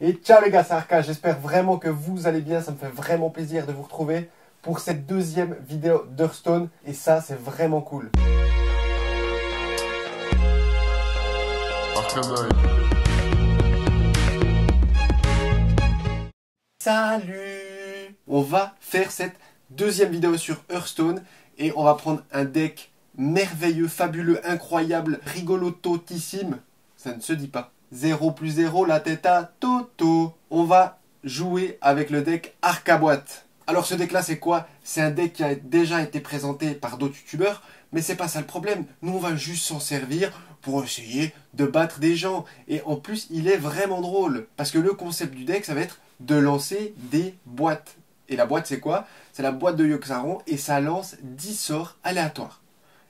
Et ciao les gars, c'est Arca, j'espère vraiment que vous allez bien, ça me fait vraiment plaisir de vous retrouver pour cette deuxième vidéo d'Hearthstone et ça c'est vraiment cool. Salut! On va faire cette deuxième vidéo sur Hearthstone et on va prendre un deck merveilleux, fabuleux, incroyable, rigolototissime, ça ne se dit pas. 0 plus 0, la tête à Toto. On va jouer avec le deck Arcaboîte. Alors ce deck là c'est quoi? C'est un deck qui a déjà été présenté par d'autres youtubeurs, mais c'est pas ça le problème. Nous on va juste s'en servir pour essayer de battre des gens. Et en plus il est vraiment drôle, parce que le concept du deck ça va être de lancer des boîtes. Et la boîte c'est quoi? C'est la boîte de Yogg-Saron et ça lance 10 sorts aléatoires.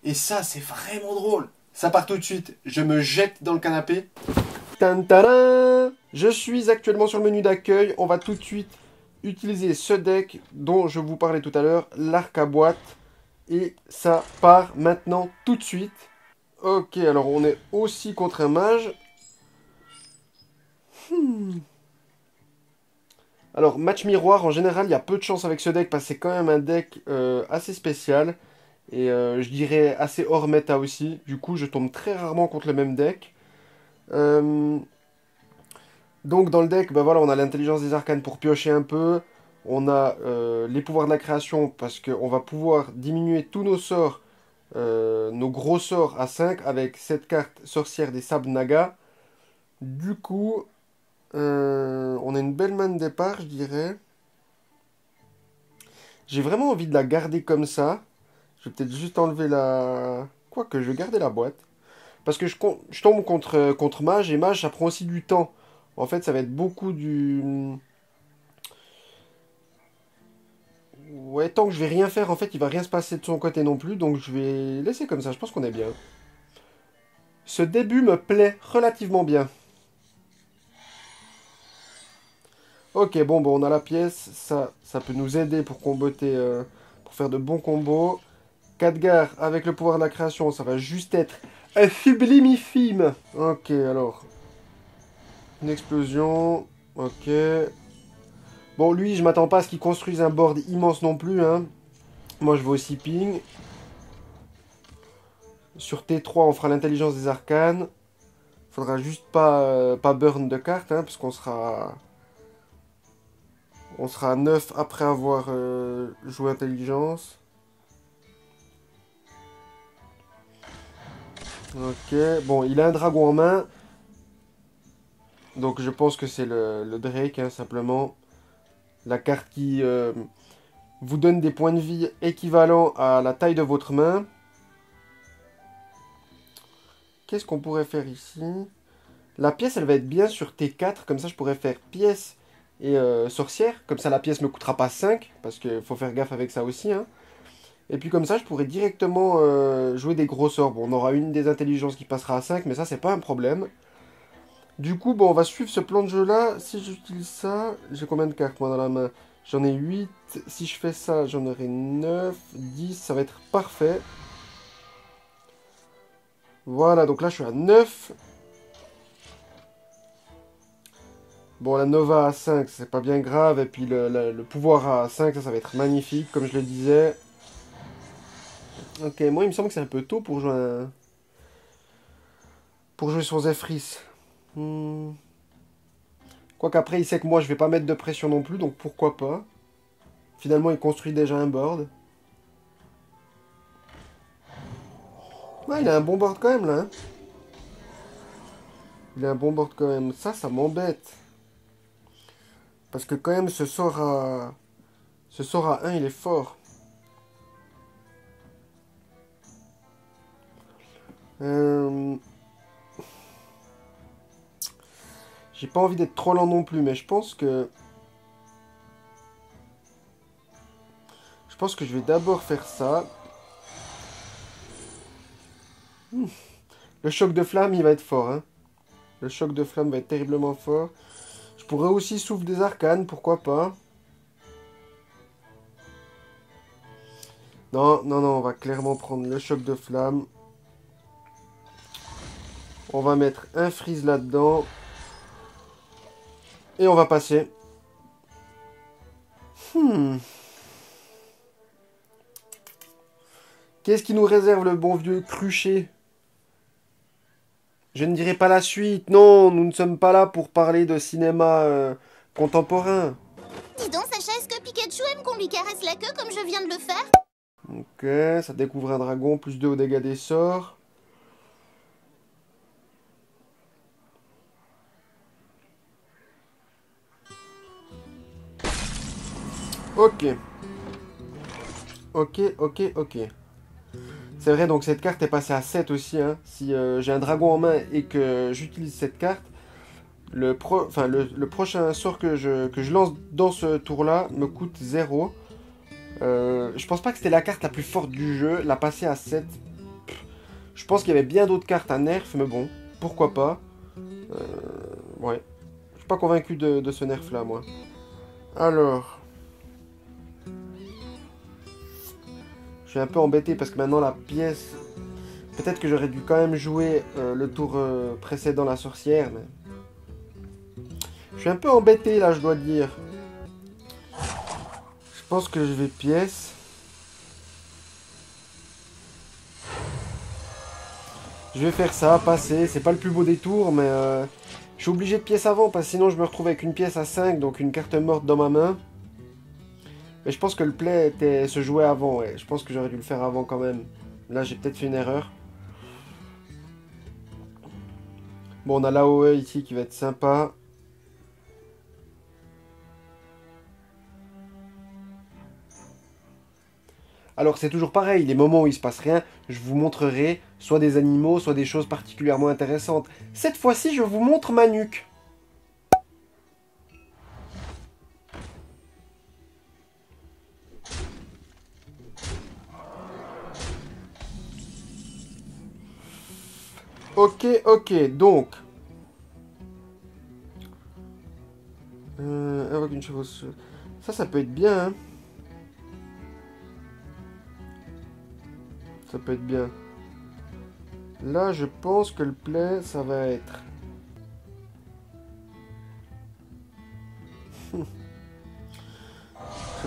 Et ça c'est vraiment drôle. Ça part tout de suite, je me jette dans le canapé. Tantarin! Je suis actuellement sur le menu d'accueil. On va tout de suite utiliser ce deck dont je vous parlais tout à l'heure, l'Arcaboîte. Et ça part maintenant tout de suite. Ok, alors on est aussi contre un mage. Alors, match miroir, en général, il y a peu de chance avec ce deck parce que c'est quand même un deck assez spécial. Et je dirais assez hors méta aussi. Du coup, je tombe très rarement contre le même deck. Donc dans le deck, bah voilà, on a l'intelligence des arcanes pour piocher un peu. On a les pouvoirs de la création parce qu'on va pouvoir diminuer tous nos sorts, nos gros sorts à 5 avec cette carte sorcière des sables naga. Du coup, on a une belle main de départ, je dirais. J'ai vraiment envie de la garder comme ça. Je vais peut-être juste enlever la... Quoique, je vais garder la boîte. Parce que je tombe contre mage et mage, ça prend aussi du temps. En fait, ça va être beaucoup du... Ouais, tant que je vais rien faire, en fait, il va rien se passer de son côté non plus, donc je vais laisser comme ça, je pense qu'on est bien. Ce début me plaît relativement bien. Ok, bon, on a la pièce, ça peut nous aider pour comboter, pour faire de bons combos. Khadgar, avec le pouvoir de la création, ça va juste être un sublimifime. Ok, alors, une explosion, ok. Bon, lui, je m'attends pas à ce qu'il construise un board immense non plus, hein. Moi, je vais aussi ping. Sur T3, on fera l'intelligence des arcanes. Faudra juste pas burn de cartes, hein, parce qu'on sera... On sera à 9 après avoir joué intelligence. Ok, bon, il a un dragon en main. Donc je pense que c'est le Drake, hein, simplement. La carte qui vous donne des points de vie équivalents à la taille de votre main. Qu'est-ce qu'on pourrait faire ici? La pièce, elle va être bien sur T4. Comme ça, je pourrais faire pièce et sorcière. Comme ça, la pièce ne me coûtera pas 5. Parce qu'il faut faire gaffe avec ça aussi. Hein. Et puis comme ça, je pourrais directement jouer des gros sorts. Bon, on aura une des intelligences qui passera à 5. Mais ça, c'est pas un problème. Du coup, bon, on va suivre ce plan de jeu-là. Si j'utilise ça, j'ai combien de cartes, moi, dans la main? J'en ai 8. Si je fais ça, j'en aurai 9, 10. Ça va être parfait. Voilà, donc là, je suis à 9. Bon, la Nova à 5, c'est pas bien grave. Et puis le pouvoir à 5, ça va être magnifique, comme je le disais. Ok, moi, il me semble que c'est un peu tôt pour jouer, pour jouer sur Zephrys. Quoique après, il sait que moi, je vais pas mettre de pression non plus, donc pourquoi pas. Finalement, il construit déjà un board. Ouais, il a un bon board quand même, là. Hein. Il a un bon board quand même. Ça m'embête. Parce que quand même, ce sort à... Ce sort à 1, il est fort. J'ai pas envie d'être trop lent non plus, mais je pense que... Je pense que je vais d'abord faire ça. Le choc de flamme, il va être fort. Hein. Le choc de flamme va être terriblement fort. Je pourrais aussi souffle des arcanes, pourquoi pas. Non, on va clairement prendre le choc de flamme. On va mettre un freeze là-dedans. Et on va passer. Qu'est-ce qui nous réserve le bon vieux Crucher? Je ne dirai pas la suite. Non, nous ne sommes pas là pour parler de cinéma contemporain. Dis donc, Sacha, est-ce que Pikachu aime qu'on lui caresse la queue comme je viens de le faire? Ok, ça découvre un dragon, plus 2 au dégâts des sorts. Ok. Ok. C'est vrai, donc cette carte est passée à 7 aussi. Hein. Si j'ai un dragon en main et que j'utilise cette carte, le prochain sort que je lance dans ce tour-là me coûte 0. Je pense pas que c'était la carte la plus forte du jeu. La passer à 7. Je pense qu'il y avait bien d'autres cartes à nerf, mais bon, pourquoi pas. Ouais. Je suis pas convaincu de ce nerf-là, moi. Alors. Je suis un peu embêté parce que maintenant la pièce... Peut-être que j'aurais dû quand même jouer le tour précédent, la sorcière, mais... Je suis un peu embêté, là, je dois dire. Je pense que je vais pièce. Je vais faire ça, passer. C'est pas le plus beau des tours, mais... je suis obligé de pièce avant, parce que sinon je me retrouve avec une pièce à 5, donc une carte morte dans ma main. Mais je pense que le play se jouait avant, ouais. Je pense que j'aurais dû le faire avant quand même. Là, j'ai peut-être fait une erreur. Bon, on a l'AOE ici qui va être sympa. Alors c'est toujours pareil, les moments où il se passe rien, je vous montrerai soit des animaux, soit des choses particulièrement intéressantes. Cette fois-ci, je vous montre ma nuque. Ok, donc... invoque une chevauche... Ça peut être bien, hein. Ça peut être bien. Là, je pense que le play, ça va être... Je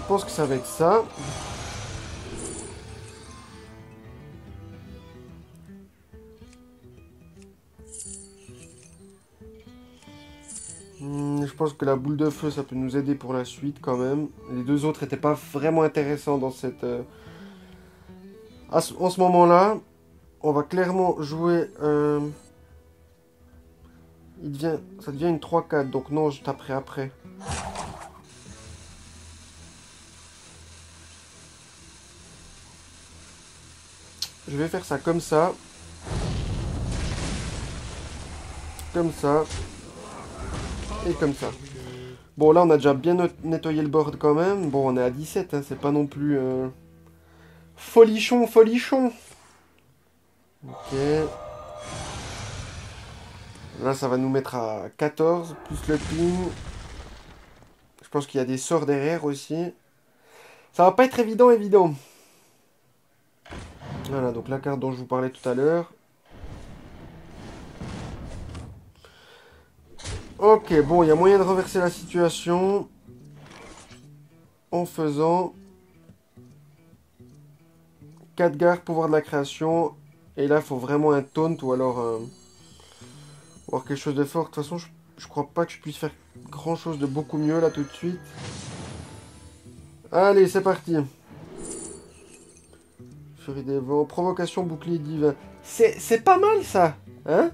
pense que ça va être ça. Je pense que la boule de feu, ça peut nous aider pour la suite quand même. Les deux autres n'étaient pas vraiment intéressants dans cette... En ce moment-là, on va clairement jouer... Ça devient une 3-4, donc non, je taperai après. Je vais faire ça comme ça. Comme ça. Et comme ça. Bon, là, on a déjà bien nettoyé le board quand même. Bon, on est à 17, hein, c'est pas non plus... Folichon. Ok. Là, ça va nous mettre à 14, plus le ping. Je pense qu'il y a des sorts derrière aussi. Ça va pas être évident. Voilà, donc la carte dont je vous parlais tout à l'heure. Ok, bon, il y a moyen de renverser la situation en faisant 4 gardes, pouvoir de la création. Et là, il faut vraiment un taunt ou alors quelque chose de fort. De toute façon, je crois pas que je puisse faire grand chose de beaucoup mieux là tout de suite. Allez, c'est parti. Furie des vents, provocation, bouclier divin. C'est pas mal ça, hein?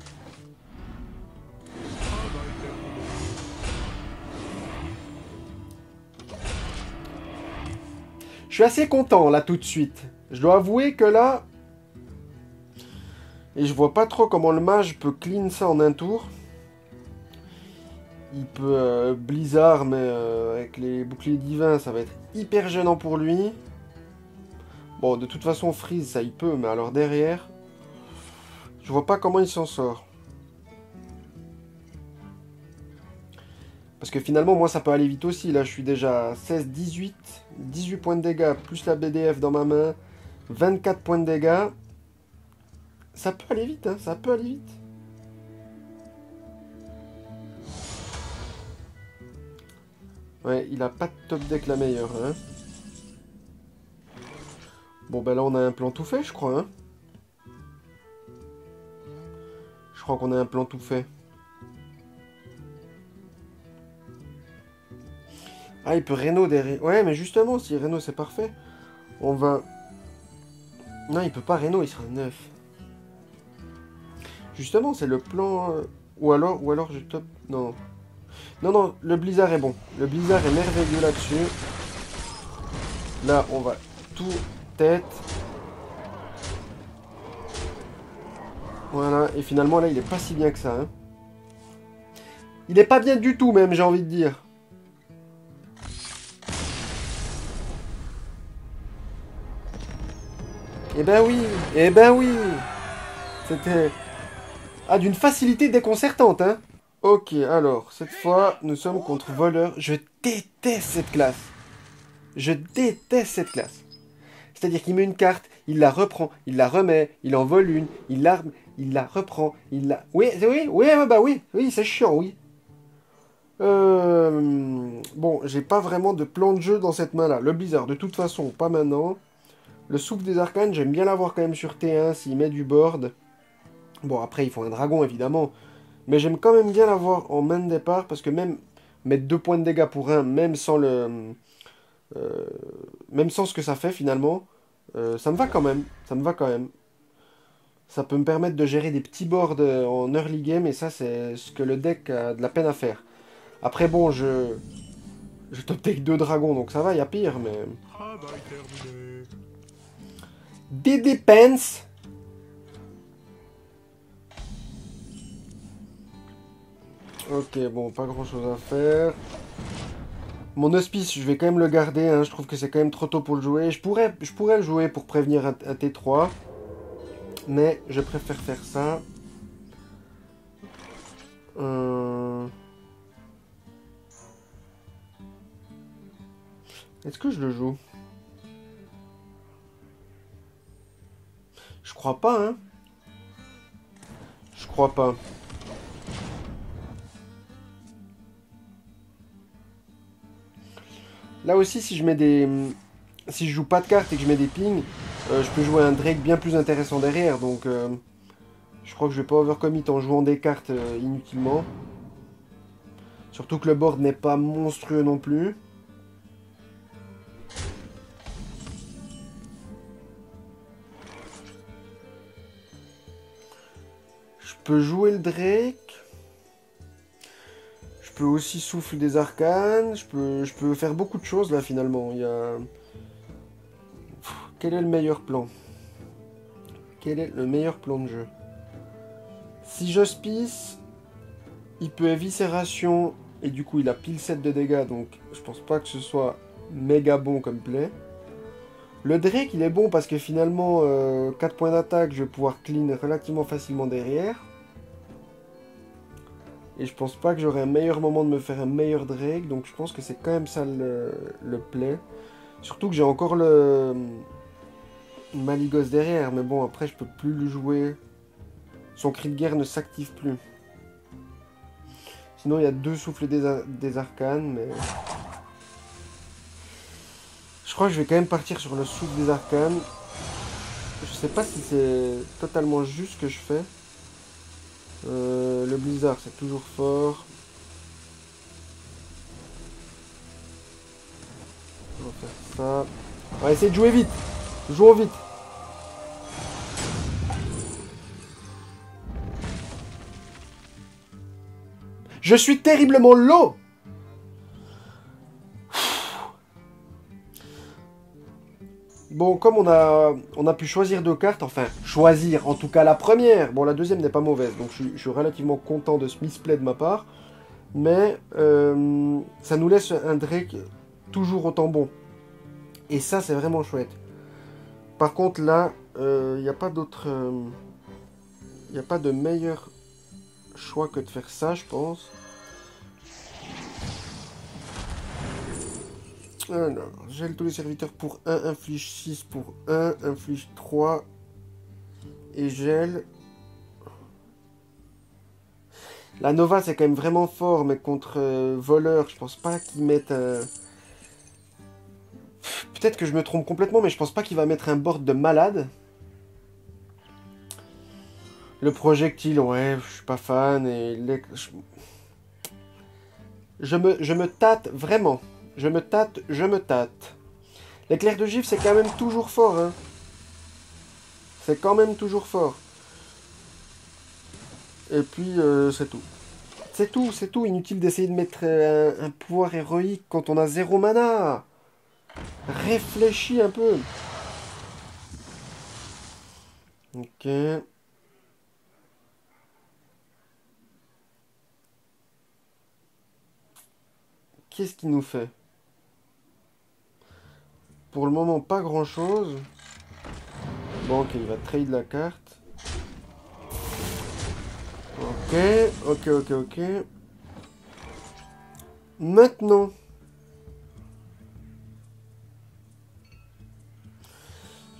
Je suis assez content là tout de suite. Je dois avouer que là... Et je vois pas trop comment le mage peut clean ça en un tour. Il peut blizzard, mais avec les boucliers divins, ça va être hyper gênant pour lui. Bon, de toute façon, freeze, ça il peut, mais alors derrière... Je vois pas comment il s'en sort. Parce que finalement, moi, ça peut aller vite aussi. Là, je suis déjà à 16, 18. 18 points de dégâts, plus la BDF dans ma main. 24 points de dégâts. Ça peut aller vite, hein. Ça peut aller vite. Ouais, il a pas de top deck la meilleure, hein. Bon, ben là, on a un plan tout fait, je crois, hein. Je crois qu'on a un plan tout fait. Ah, il peut Reno derrière. Ouais, mais justement, si Reno, c'est parfait. On va... Non, il peut pas Reno, il sera 9. Justement, c'est le plan... Ou alors je top... Non. Non, non, le Blizzard est bon. Le Blizzard est merveilleux là-dessus. Là, on va tout tête. Voilà, et finalement, là, il est pas si bien que ça, hein. Il est pas bien du tout, même, j'ai envie de dire. Eh ben oui, eh ben oui. C'était... Ah, d'une facilité déconcertante, hein. Ok, alors, cette fois, nous sommes contre voleur. Je déteste cette classe. Je déteste cette classe. C'est-à-dire qu'il met une carte, il la reprend, il la remet, il en vole une, il l'arme, il la reprend, il la... Oui, bah oui, oui, c'est chiant, oui. Bon, j'ai pas vraiment de plan de jeu dans cette main-là. Le Blizzard, de toute façon, pas maintenant. Le souffle des arcanes, j'aime bien l'avoir quand même sur T1 s'il met du board. Bon, après, il faut un dragon, évidemment. Mais j'aime quand même bien l'avoir en main de départ, parce que même mettre 2 points de dégâts pour un, même sans le... même sans ce que ça fait, finalement, ça me va quand même. Ça me va quand même. Ça peut me permettre de gérer des petits boards en early game, et ça, c'est ce que le deck a de la peine à faire. Après, bon, je top deck 2 dragons, donc ça va, il y a pire, mais... Des dépenses. Ok, bon, pas grand chose à faire. Mon hospice, je vais quand même le garder, hein. Je trouve que c'est quand même trop tôt pour le jouer. Je pourrais le jouer pour prévenir un T3. Mais je préfère faire ça. Est-ce que je le joue? Je crois pas, hein. Je crois pas. Là aussi, si je mets des... Si je joue pas de cartes et que je mets des pings, je peux jouer un Drake bien plus intéressant derrière. Donc, je crois que je vais pas overcommit en jouant des cartes inutilement. Surtout que le board n'est pas monstrueux non plus. Je peux jouer le Drake. Je peux aussi souffler des arcanes. Je peux faire beaucoup de choses là finalement. Il y a... Quel est le meilleur plan? Quel est le meilleur plan de jeu? Si j'hospice, il peut éviscération et du coup il a pile 7 de dégâts, donc je pense pas que ce soit méga bon comme play. Le Drake il est bon parce que finalement 4 points d'attaque, je vais pouvoir clean relativement facilement derrière. Et je pense pas que j'aurai un meilleur moment de me faire un meilleur Drake, donc je pense que c'est quand même ça le play. Surtout que j'ai encore le Maligos derrière, mais bon après je peux plus le jouer. Son cri de guerre ne s'active plus. Sinon, il y a 2 souffles des arcanes, mais... Je crois que je vais quand même partir sur le souffle des arcanes. Je sais pas si c'est totalement juste ce que je fais. Le blizzard, c'est toujours fort. On va faire ça. On va essayer de jouer vite. Jouons vite. Je suis terriblement low. Bon, comme on a pu choisir 2 cartes, enfin, choisir, en tout cas la première. Bon, la deuxième n'est pas mauvaise, donc je suis relativement content de ce misplay de ma part. Mais ça nous laisse un Drake toujours autant bon. Et ça, c'est vraiment chouette. Par contre, là, il n'y a pas d'autre... Il n'y a pas de meilleur choix que de faire ça, je pense. Alors, gèle tous les serviteurs pour 1, inflige 6 pour 1, inflige 3 et gèle. La Nova, c'est quand même vraiment fort, mais contre voleur, je pense pas qu'ils mettent un... Peut-être que je me trompe complètement, mais je pense pas qu'il va mettre un board de malade. Le projectile, ouais, je suis pas fan. Et je me tâte, vraiment. Je me tâte, je me tâte. L'éclair de gifle, c'est quand même toujours fort, hein. C'est quand même toujours fort. Et puis, c'est tout. C'est tout, c'est tout. Inutile d'essayer de mettre un pouvoir héroïque quand on a 0 mana. Réfléchis un peu. Ok. Qu'est-ce qu'il nous fait? Pour le moment, pas grand-chose. Bon, ok, il va trade la carte. Ok, ok, ok, ok. Maintenant.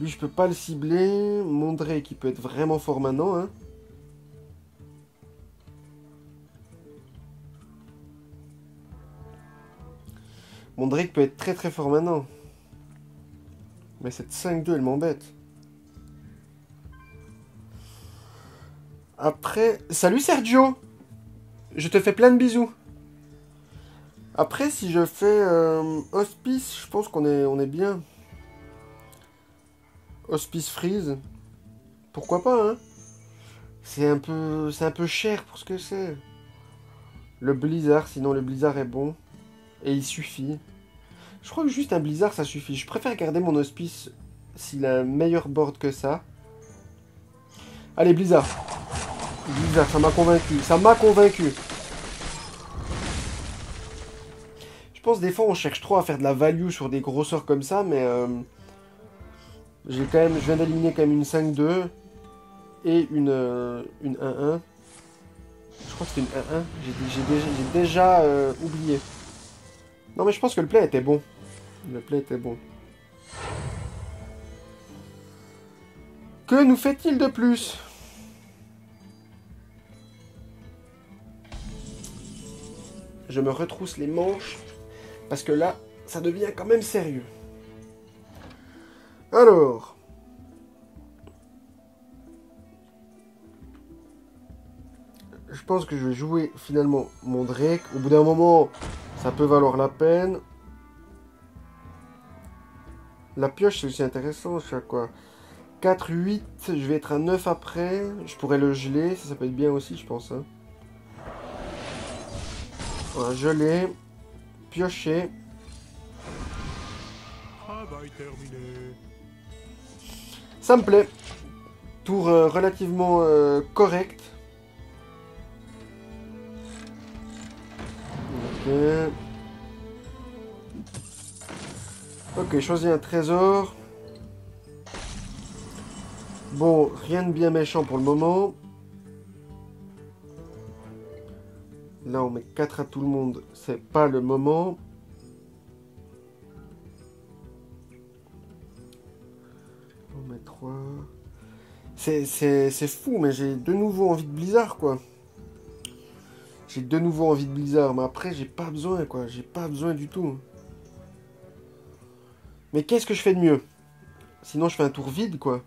Lui, je peux pas le cibler. Mondré qui peut être vraiment fort maintenant, hein. Mon Drake peut être très très fort maintenant. Mais cette 5-2, elle m'embête. Après... Salut Sergio! Je te fais plein de bisous. Après, si je fais Hospice, je pense on est bien. Hospice Freeze. Pourquoi pas, hein? C'est un peu cher pour ce que c'est. Le Blizzard, sinon le Blizzard est bon. Et il suffit. Je crois que juste un Blizzard, ça suffit. Je préfère garder mon Hospice s'il a un meilleur board que ça. Allez, Blizzard. Blizzard, ça m'a convaincu. Ça m'a convaincu. Je pense des fois on cherche trop à faire de la value sur des gros sorts comme ça, mais je viens d'éliminer quand même une 5-2 et une 1-1. Je crois que c'était une 1-1. J'ai déjà oublié. Non mais je pense que le play était bon. Le play était bon. Que nous fait-il de plus? Je me retrousse les manches. Parce que là, ça devient quand même sérieux. Alors. Je pense que je vais jouer finalement mon Drake. Au bout d'un moment, ça peut valoir la peine. La pioche, c'est aussi intéressant. Je sais quoi. 4, 8. Je vais être à 9 après. Je pourrais le geler. Ça peut être bien aussi, je pense. Hein. Voilà, geler. Piocher. Travail terminé. Ça me plaît. Tour relativement correct. Ok. Ok, choisis un trésor. Bon, rien de bien méchant pour le moment. Là, on met 4 à tout le monde. C'est pas le moment. On met 3. C'est fou, mais j'ai de nouveau envie de Blizzard, quoi. J'ai de nouveau envie de Blizzard, mais après, j'ai pas besoin, quoi. J'ai pas besoin du tout. Mais qu'est-ce que je fais de mieux? Sinon, je fais un tour vide, quoi.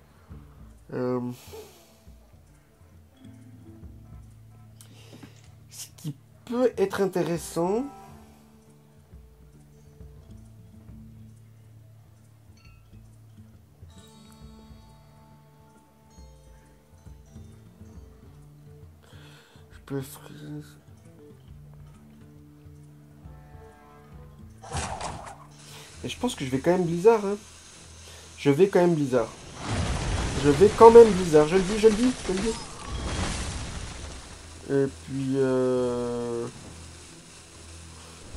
Ce qui peut être intéressant... Je peux... Et je pense que je vais quand même Blizzard, hein. Je vais quand même Blizzard. Je vais quand même Blizzard. Je le dis, je le dis, je le dis.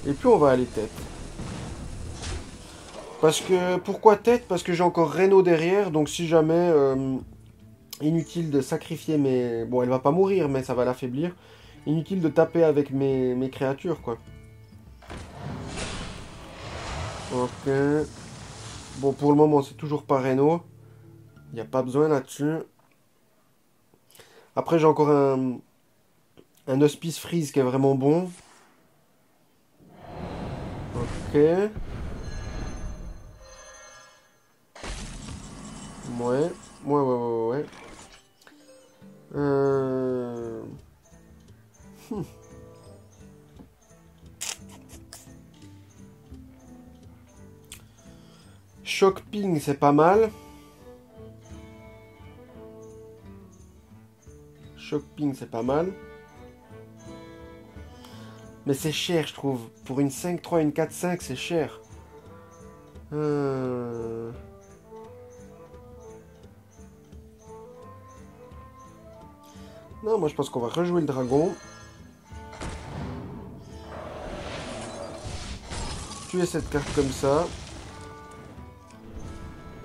Et puis on va aller tête. Parce que... Pourquoi tête? Parce que j'ai encore Reno derrière. Donc si jamais... inutile de sacrifier mes... Bon, elle va pas mourir, mais ça va l'affaiblir. Inutile de taper avec mes créatures, quoi. Ok. Bon, pour le moment, c'est toujours pas Reno. Il n'y a pas besoin là-dessus. Après, j'ai encore un Un hospice freeze qui est vraiment bon. Ok. Ouais. Ouais. Hmm. Shock ping, c'est pas mal. Shock ping, c'est pas mal. Mais c'est cher, je trouve. Pour une 5-3 et une 4-5, c'est cher. Non, moi je pense qu'on va rejouer le dragon. Tuer cette carte comme ça.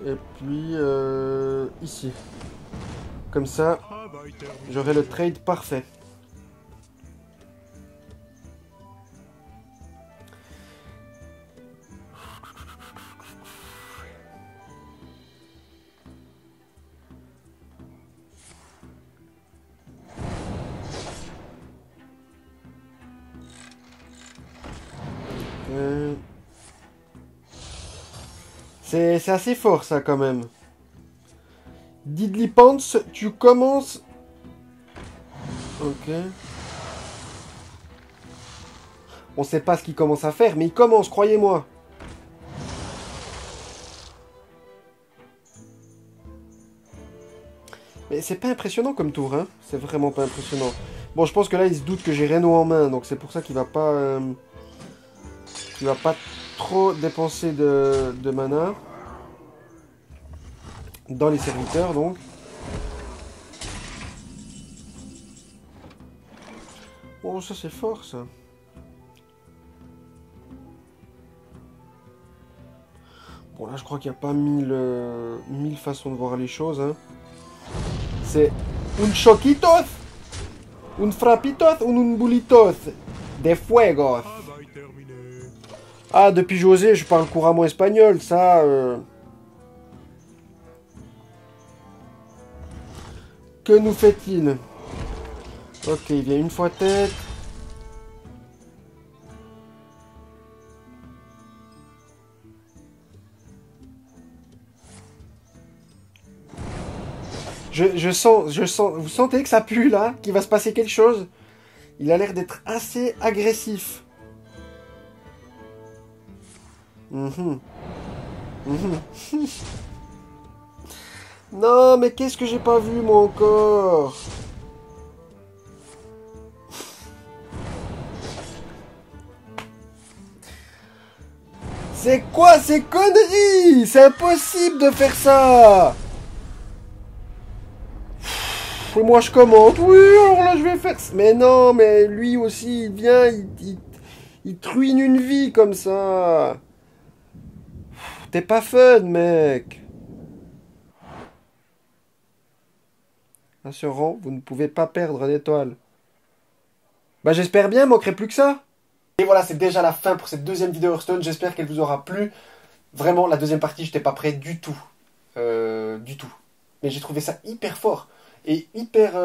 Et puis ici. Comme ça, Travail terminé. j'aurai le trade parfait. C'est assez fort ça quand même. Diddly Pants, tu commences... Ok. On sait pas ce qu'il commence à faire, mais il commence, croyez-moi. Mais c'est pas impressionnant comme tour, hein. C'est vraiment pas impressionnant. Bon, je pense que là, il se doute que j'ai Reno en main, donc c'est pour ça qu'il va pas... il va pas trop dépenser de mana. Dans les serviteurs, donc. Oh, ça c'est fort, ça. Bon, là, je crois qu'il n'y a pas mille façons de voir les choses. Hein. C'est un choquitos, un frappitos ou un bulitos de fuegos. Travail terminé. Ah, depuis José, je parle couramment espagnol, ça... Que nous fait-il? Ok, il vient une fois tête. Je sens, vous sentez que ça pue là? Qu'il va se passer quelque chose? Il a l'air d'être assez agressif. Non, mais qu'est-ce que j'ai pas vu moi encore? C'est quoi ces conneries? C'est impossible de faire ça! Et moi je commente, oui, alors là je vais faire ça. Mais non, mais lui aussi, il vient, il truine une vie comme ça. T'es pas fun, mec. À ce rang, vous ne pouvez pas perdre d'étoile. Bah j'espère bien, manquerait plus que ça. Et voilà, c'est déjà la fin pour cette deuxième vidéo Hearthstone. J'espère qu'elle vous aura plu. Vraiment, la deuxième partie, j'étais pas prêt du tout. Du tout. Mais j'ai trouvé ça hyper fort. Et hyper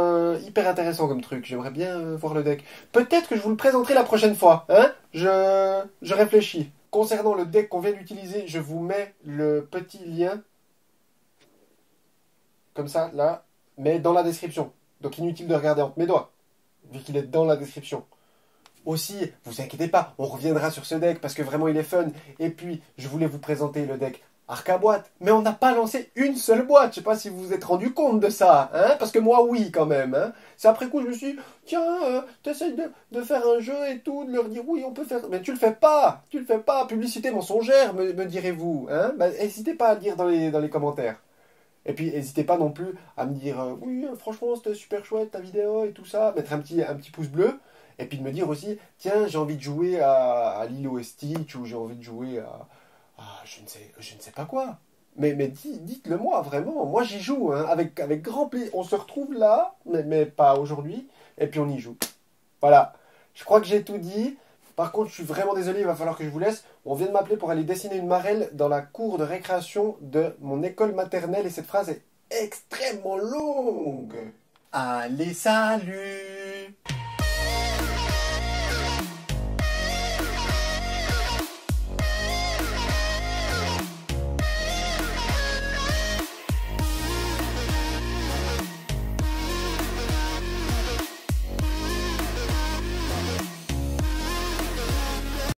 intéressant comme truc. J'aimerais bien voir le deck. Peut-être que je vous le présenterai la prochaine fois. Hein? Je réfléchis. Concernant le deck qu'on vient d'utiliser, je vous mets le petit lien. Comme ça, là. Mais dans la description. Donc inutile de regarder entre mes doigts. Vu qu'il est dans la description. Aussi, vous inquiétez pas, on reviendra sur ce deck parce que vraiment il est fun. Et puis, je voulais vous présenter le deck Arca Boîte, mais on n'a pas lancé une seule boîte. Je sais pas si vous vous êtes rendu compte de ça, hein, parce que moi oui quand même. Hein. C'est après coup je me suis dit, tiens, t'essayes de faire un jeu et tout, de leur dire oui on peut faire, mais tu le fais pas, publicité mensongère, me direz-vous. Hein. Bah, n'hésitez pas à le dire dans les commentaires. Et puis n'hésitez pas non plus à me dire oui franchement c'était super chouette ta vidéo et tout ça, mettre un petit pouce bleu. Et puis de me dire aussi, tiens, j'ai envie de jouer à Lilo et Stitch ou j'ai envie de jouer à je ne sais pas quoi. Mais dites-le moi, vraiment. Moi, j'y joue, hein, avec grand plaisir. On se retrouve là, mais pas aujourd'hui. Et puis on y joue. Voilà. Je crois que j'ai tout dit. Par contre, je suis vraiment désolé, il va falloir que je vous laisse. On vient de m'appeler pour aller dessiner une marelle dans la cour de récréation de mon école maternelle. Et cette phrase est extrêmement longue. Allez, salut!